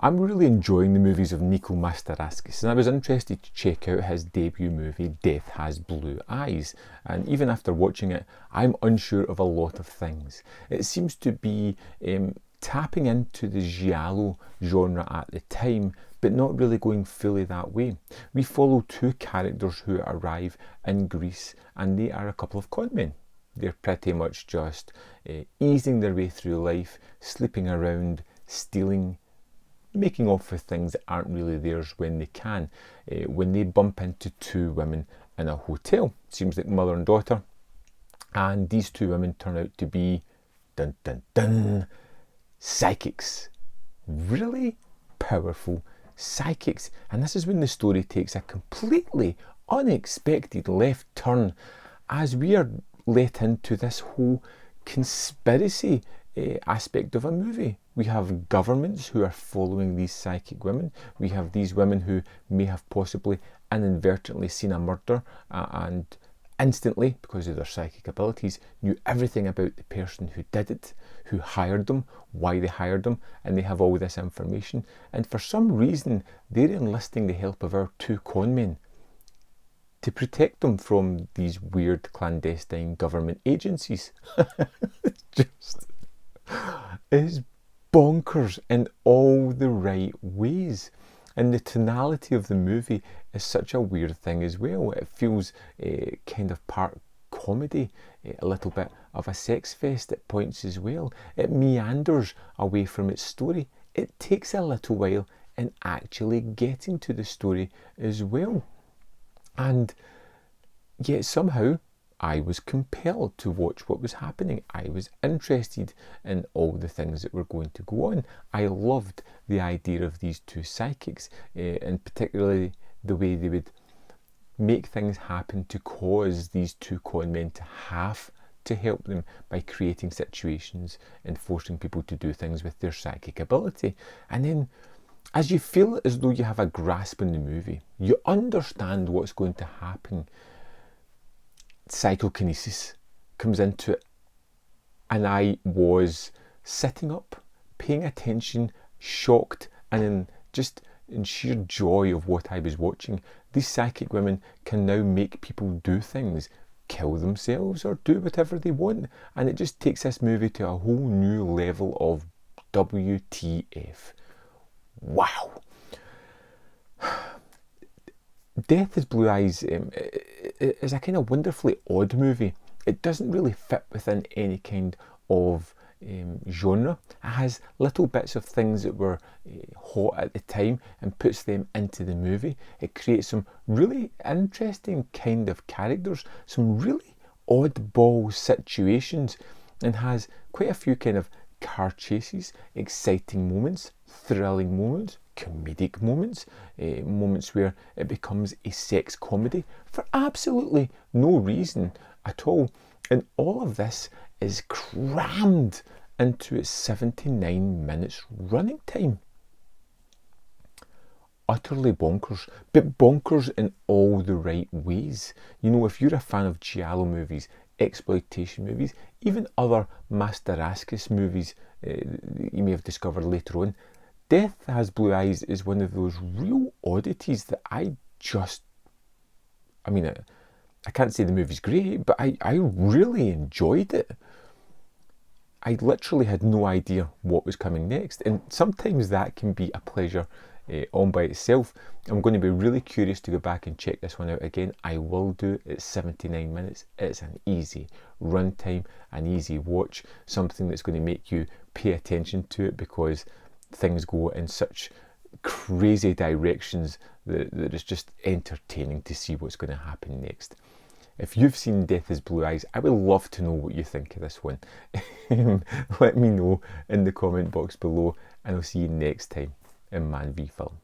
I'm really enjoying the movies of Niko Mastorakis, and I was interested to check out his debut movie, Death Has Blue Eyes. And even after watching it, I'm unsure of a lot of things. It seems to be tapping into the giallo genre at the time, but not really going fully that way. We follow two characters who arrive in Greece, and they are a couple of conmen. They're pretty much just easing their way through life, sleeping around, stealing, making off with things that aren't really theirs when they can. When they bump into two women in a hotel, seems like mother and daughter, and these two women turn out to be, dun dun dun, psychics. Really powerful psychics. And this is when the story takes a completely unexpected left turn, as we are let into this whole conspiracy aspect of a movie. We have governments who are following these psychic women. We have these women who may have possibly inadvertently seen a murder and instantly, because of their psychic abilities, knew everything about the person who did it, who hired them, why they hired them, and they have all this information. And for some reason, they're enlisting the help of our two conmen to protect them from these weird clandestine government agencies. It's bonkers in all the right ways. And the tonality of the movie is such a weird thing as well. It feels kind of part comedy, a little bit of a sex fest at points as well. It meanders away from its story. It takes a little while in actually getting to the story as well. And yet somehow I was compelled to watch what was happening. I was interested in all the things that were going to go on. I loved the idea of these two psychics, and particularly the way they would make things happen to cause these two conmen to have to help them by creating situations and forcing people to do things with their psychic ability. And then as you feel as though you have a grasp on the movie, you understand what's going to happen, psychokinesis comes into it, and I was sitting up, paying attention, shocked, and in sheer joy of what I was watching. These psychic women can now make people do things, kill themselves or do whatever they want, and it just takes this movie to a whole new level of WTF. Wow. Death Has Blue Eyes is a kind of wonderfully odd movie. It doesn't really fit within any kind of genre. It has little bits of things that were hot at the time and puts them into the movie. It creates some really interesting kind of characters, some really oddball situations, and has quite a few kind of car chases, exciting moments, thrilling moments, comedic moments, moments where it becomes a sex comedy for absolutely no reason at all. And all of this is crammed into its 79 minutes running time. Utterly bonkers, but bonkers in all the right ways. You know, if you're a fan of giallo movies, exploitation movies, even other Mastorakis movies you may have discovered later on, Death Has Blue Eyes is one of those real oddities that I can't say the movie's great, but I really enjoyed it. I literally had no idea what was coming next, and sometimes that can be a pleasure on by itself. I'm going to be really curious to go back and check this one out again. I will do. It's 79 minutes. It's an easy runtime, an easy watch, something that's going to make you pay attention to it because things go in such crazy directions that it's just entertaining to see what's going to happen next. If you've seen Death Has Blue Eyes, I would love to know what you think of this one. Let me know in the comment box below, and I'll see you next time in Man v Film.